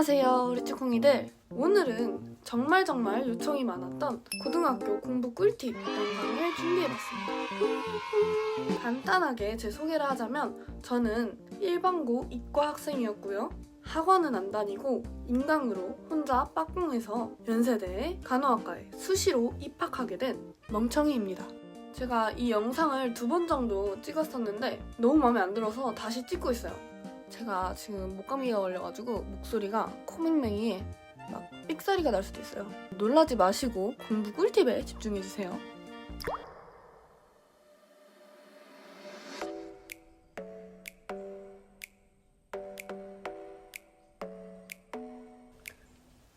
안녕하세요 우리 쭈콩이들. 오늘은 정말 요청이 많았던 고등학교 공부 꿀팁 영상을 준비해봤습니다. 간단하게 제 소개를 하자면 저는 일반고 이과 학생이었고요. 학원은 안 다니고 인강으로 혼자 빠꿍해서 연세대에 간호학과에 수시로 입학하게 된 멍청이입니다. 제가 이 영상을 2번 정도 찍었었는데 너무 마음에 안 들어서 다시 찍고 있어요. 제가 지금 목감기가 걸려가지고 목소리가 코맹맹이에 막 삑사리가 날 수도 있어요. 놀라지 마시고 공부 꿀팁에 집중해주세요.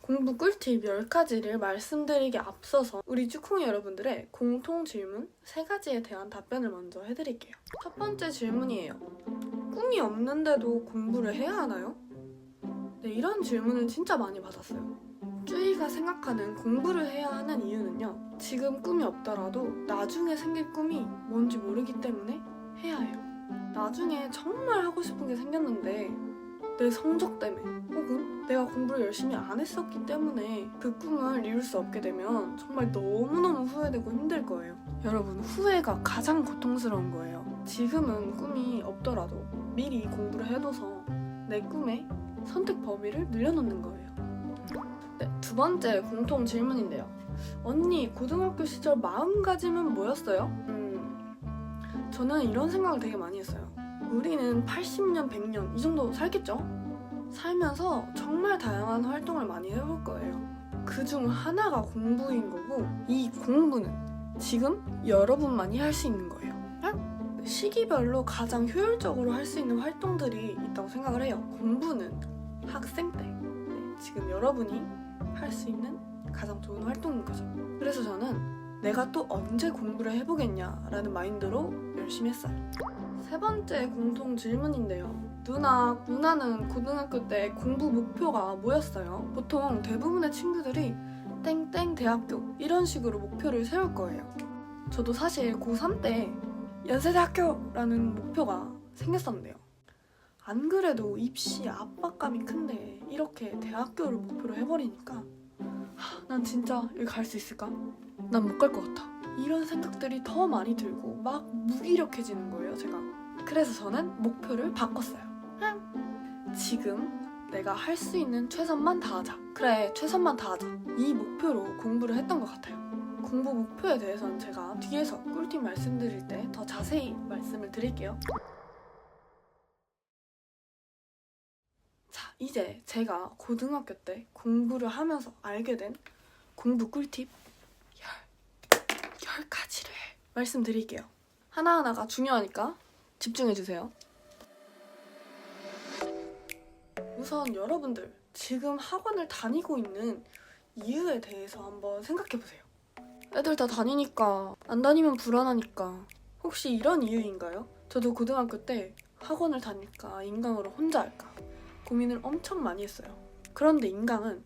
공부 꿀팁 10가지를 말씀드리기 앞서서 우리 쭈콩이 여러분들의 공통 질문 3가지에 대한 답변을 먼저 해드릴게요. 첫 번째 질문이에요. 꿈이 없는데도 공부를 해야 하나요? 네, 이런 질문을 진짜 많이 받았어요. 쭈이가 생각하는 공부를 해야 하는 이유는요, 지금 꿈이 없더라도 나중에 생길 꿈이 뭔지 모르기 때문에 해야 해요. 나중에 정말 하고 싶은 게 생겼는데 내 성적 때문에 혹은 내가 공부를 열심히 안 했었기 때문에 그 꿈을 이룰 수 없게 되면 정말 너무너무 후회되고 힘들 거예요. 여러분, 후회가 가장 고통스러운 거예요. 지금은 꿈이 없더라도 미리 공부를 해둬서 내 꿈의 선택 범위를 늘려놓는 거예요. 네, 2번째 공통 질문인데요. 언니, 고등학교 시절 마음가짐은 뭐였어요? 저는 이런 생각을 되게 많이 했어요. 우리는 80년, 100년 이 정도 살겠죠? 살면서 정말 다양한 활동을 많이 해볼 거예요. 그중 하나가 공부인 거고, 이 공부는 지금 여러분만이 할 수 있는 거예요. 시기별로 가장 효율적으로 할 수 있는 활동들이 있다고 생각을 해요. 공부는 학생 때, 지금 여러분이 할 수 있는 가장 좋은 활동인 거죠. 그래서 저는 내가 또 언제 공부를 해보겠냐라는 마인드로 열심히 했어요. 3번째 공통 질문인데요. 누나는 고등학교 때 공부 목표가 뭐였어요? 보통 대부분의 친구들이 땡땡 대학교 이런 식으로 목표를 세울 거예요. 저도 사실 고3 때 연세대학교라는 목표가 생겼었는데요. 안 그래도 입시 압박감이 큰데 이렇게 대학교를 목표로 해버리니까 난 진짜 여기 갈 수 있을까? 난 못 갈 것 같아. 이런 생각들이 더 많이 들고 막 무기력해지는 거예요, 제가. 그래서 저는 목표를 바꿨어요. 지금 내가 할 수 있는 최선만 다하자. 그래, 최선만 다하자. 이 목표로 공부를 했던 것 같아요. 공부 목표에 대해서는 제가 뒤에서 꿀팁 말씀드릴 때 더 자세히 말씀을 드릴게요. 자, 이제 제가 고등학교 때 공부를 하면서 알게 된 공부 꿀팁 10가지를 말씀드릴게요. 하나하나가 중요하니까 집중해주세요. 우선 여러분들, 지금 학원을 다니고 있는 이유에 대해서 한번 생각해보세요. 애들 다 다니니까, 안 다니면 불안하니까, 혹시 이런 이유인가요? 저도 고등학교 때 학원을 다닐까 인강으로 혼자 할까 고민을 엄청 많이 했어요. 그런데 인강은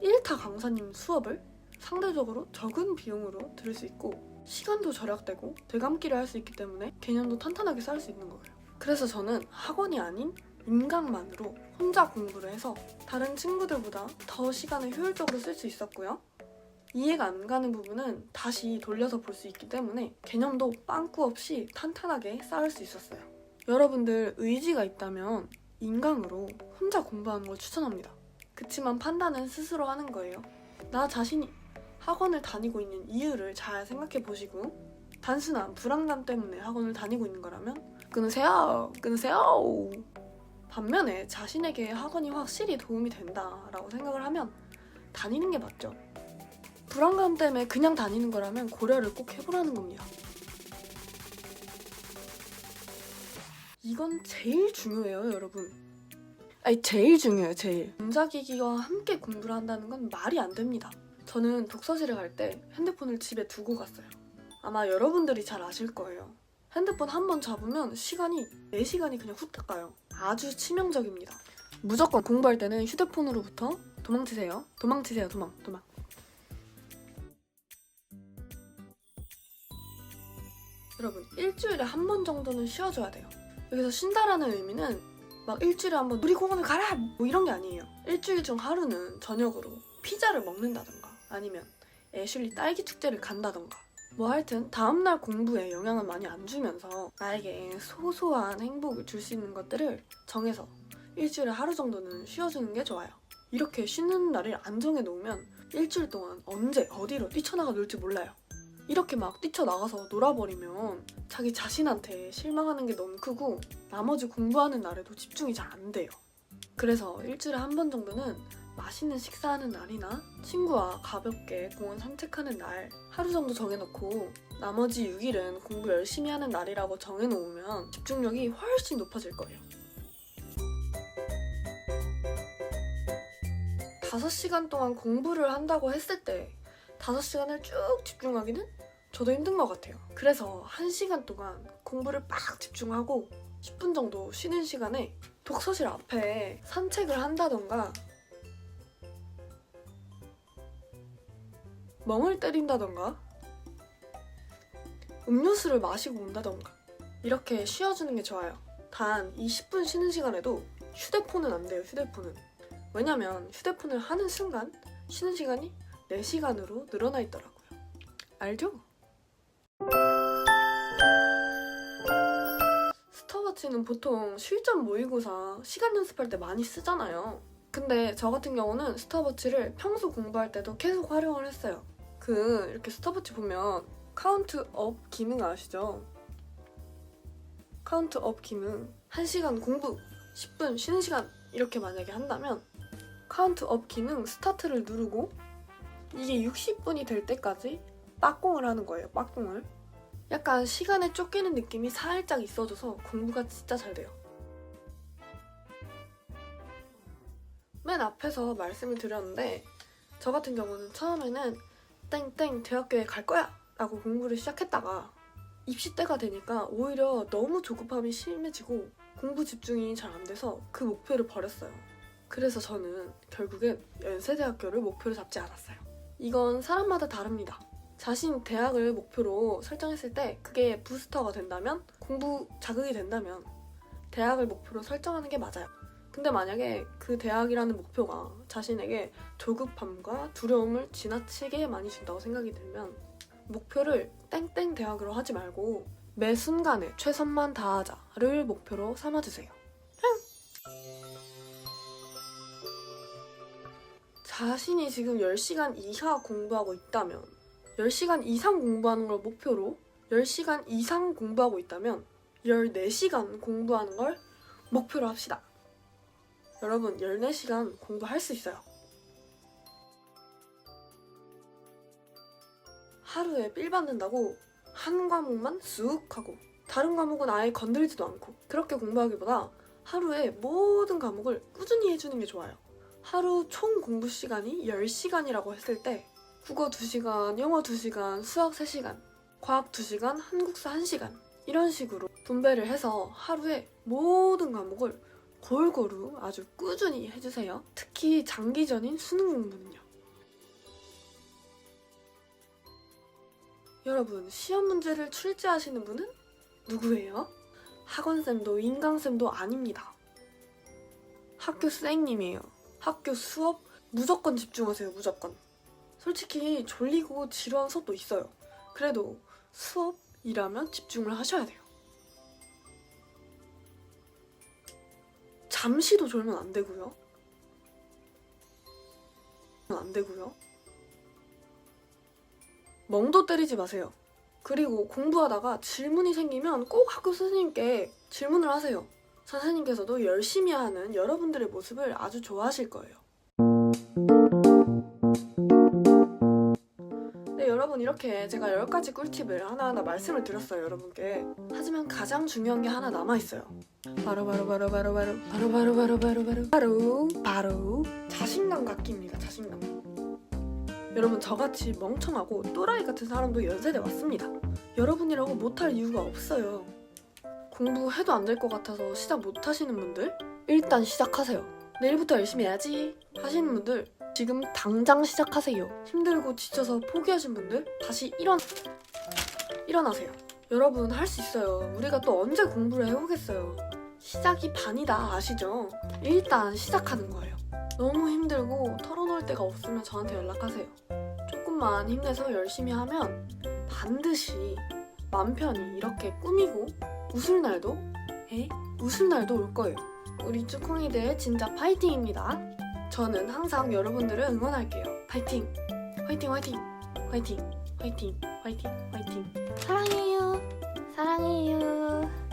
1타 강사님 수업을 상대적으로 적은 비용으로 들을 수 있고 시간도 절약되고 되감기를 할 수 있기 때문에 개념도 탄탄하게 쌓을 수 있는 거예요. 그래서 저는 학원이 아닌 인강만으로 혼자 공부를 해서 다른 친구들보다 더 시간을 효율적으로 쓸 수 있었고요. 이해가 안 가는 부분은 다시 돌려서 볼 수 있기 때문에 개념도 빵꾸 없이 탄탄하게 쌓을 수 있었어요. 여러분들 의지가 있다면 인강으로 혼자 공부하는 걸 추천합니다. 그치만 판단은 스스로 하는 거예요. 나 자신이 학원을 다니고 있는 이유를 잘 생각해 보시고 단순한 불안감 때문에 학원을 다니고 있는 거라면 끊으세요. 반면에 자신에게 학원이 확실히 도움이 된다라고 생각을 하면 다니는 게 맞죠. 불안감 때문에 그냥 다니는 거라면 고려를 꼭 해보라는 겁니다. 이건 제일 중요해요, 여러분. 제일 중요해요, 제일. 전자기기와 함께 공부를 한다는 건 말이 안 됩니다. 저는 독서실에 갈 때 핸드폰을 집에 두고 갔어요. 아마 여러분들이 잘 아실 거예요. 핸드폰 한번 잡으면 4시간이 그냥 후딱 가요. 아주 치명적입니다. 무조건 공부할 때는 휴대폰으로부터 도망치세요. 도망. 여러분, 일주일에 한 번 정도는 쉬어줘야 돼요. 여기서 쉰다라는 의미는 막 일주일에 한 번 놀이공원을 가라! 뭐 이런 게 아니에요. 일주일 중 하루는 저녁으로 피자를 먹는다던가 아니면 애슐리 딸기 축제를 간다던가 뭐 하여튼 다음날 공부에 영향을 많이 안 주면서 나에게 소소한 행복을 줄 수 있는 것들을 정해서 일주일에 하루 정도는 쉬어주는 게 좋아요. 이렇게 쉬는 날을 안 정해놓으면 일주일 동안 언제 어디로 뛰쳐나가 놀지 몰라요. 이렇게 막 뛰쳐나가서 놀아버리면 자기 자신한테 실망하는 게 너무 크고 나머지 공부하는 날에도 집중이 잘 안 돼요. 그래서 일주일에 한 번 정도는 맛있는 식사하는 날이나 친구와 가볍게 공원 산책하는 날 하루 정도 정해놓고 나머지 6일은 공부 열심히 하는 날이라고 정해놓으면 집중력이 훨씬 높아질 거예요. 5시간 동안 공부를 한다고 했을 때 5시간을 쭉 집중하기는 저도 힘든 것 같아요. 그래서 1시간 동안 공부를 빡 집중하고 10분 정도 쉬는 시간에 독서실 앞에 산책을 한다던가 멍을 때린다던가 음료수를 마시고 온다던가 이렇게 쉬어주는 게 좋아요. 단 이 10분 쉬는 시간에도 휴대폰은 안 돼요. 휴대폰은. 왜냐면 휴대폰을 하는 순간 쉬는 시간이 4시간으로 늘어나 있더라고요. 알죠? 스톱워치는 보통 실전 모의고사 시간 연습할 때 많이 쓰잖아요. 근데 저 같은 경우는 스톱워치를 평소 공부할 때도 계속 활용을 했어요. 이렇게 스톱워치 보면 카운트업 기능 아시죠? 카운트업 기능 1시간 공부, 10분 쉬는 시간 이렇게 만약에 한다면 카운트업 기능 스타트를 누르고 이게 60분이 될 때까지 빠공을 하는 거예요. 빠공을. 약간 시간에 쫓기는 느낌이 살짝 있어줘서 공부가 진짜 잘 돼요. 맨 앞에서 말씀을 드렸는데 저 같은 경우는 처음에는 땡땡 대학교에 갈 거야! 라고 공부를 시작했다가 입시 때가 되니까 오히려 너무 조급함이 심해지고 공부 집중이 잘 안 돼서 그 목표를 버렸어요. 그래서 저는 결국엔 연세대학교를 목표로 잡지 않았어요. 이건 사람마다 다릅니다. 자신 대학을 목표로 설정했을 때 그게 부스터가 된다면 공부 자극이 된다면 대학을 목표로 설정하는 게 맞아요. 근데 만약에 그 대학이라는 목표가 자신에게 조급함과 두려움을 지나치게 많이 준다고 생각이 들면 목표를 땡땡 대학으로 하지 말고 매 순간에 최선만 다하자를 목표로 삼아주세요. 자신이 지금 10시간 이하 공부하고 있다면 10시간 이상 공부하는 걸 목표로 10시간 이상 공부하고 있다면 14시간 공부하는 걸 목표로 합시다. 여러분 14시간 공부할 수 있어요. 하루에 삘 받는다고 한 과목만 쑥 하고 다른 과목은 아예 건들지도 않고 그렇게 공부하기보다 하루에 모든 과목을 꾸준히 해주는 게 좋아요. 하루 총 공부 시간이 10시간이라고 했을 때 국어 2시간, 영어 2시간, 수학 3시간, 과학 2시간, 한국사 1시간 이런 식으로 분배를 해서 하루에 모든 과목을 골고루 아주 꾸준히 해주세요. 특히 장기전인 수능 공부는요. 여러분, 시험 문제를 출제하시는 분은 누구예요? 학원쌤도 인강쌤도 아닙니다. 학교 선생님이에요. 학교 수업 무조건 집중하세요. 무조건. 솔직히 졸리고 지루한 수업도 있어요. 그래도 수업이라면 집중을 하셔야 돼요. 잠시도 졸면 안 되고요. 멍도 때리지 마세요. 그리고 공부하다가 질문이 생기면 꼭 학교 선생님께 질문을 하세요. 선생님께서도 열심히 하는 여러분들의 모습을 아주 좋아하실 거예요. 네, 여러분 이렇게 제가 10가지 꿀팁을 하나하나 말씀을 드렸어요, 여러분께. 하지만 가장 중요한 게 하나 남아있어요. 바로 자신감 갖기입니다. 자신감. 여러분, 저같이 멍청하고 또라이 같은 사람도 연세대 왔습니다. 여러분이라고 못할 이유가 없어요. 공부해도 안 될 것 같아서 시작 못 하시는 분들 일단 시작하세요. 내일부터 열심히 해야지 하시는 분들 지금 당장 시작하세요. 힘들고 지쳐서 포기하신 분들 다시 일어나세요. 여러분 할 수 있어요. 우리가 또 언제 공부를 해오겠어요. 시작이 반이다 아시죠? 일단 시작하는 거예요. 너무 힘들고 털어놓을 데가 없으면 저한테 연락하세요. 조금만 힘내서 열심히 하면 반드시 맘 편히 이렇게 꾸미고 웃을 날도 웃을 날도 올 거예요. 우리 쭈콩이들 진짜 파이팅입니다. 저는 항상 여러분들을 응원할게요. 파이팅! 화이팅 화이팅! 화이팅! 화이팅! 화이팅! 화이팅! 사랑해요. 사랑해요.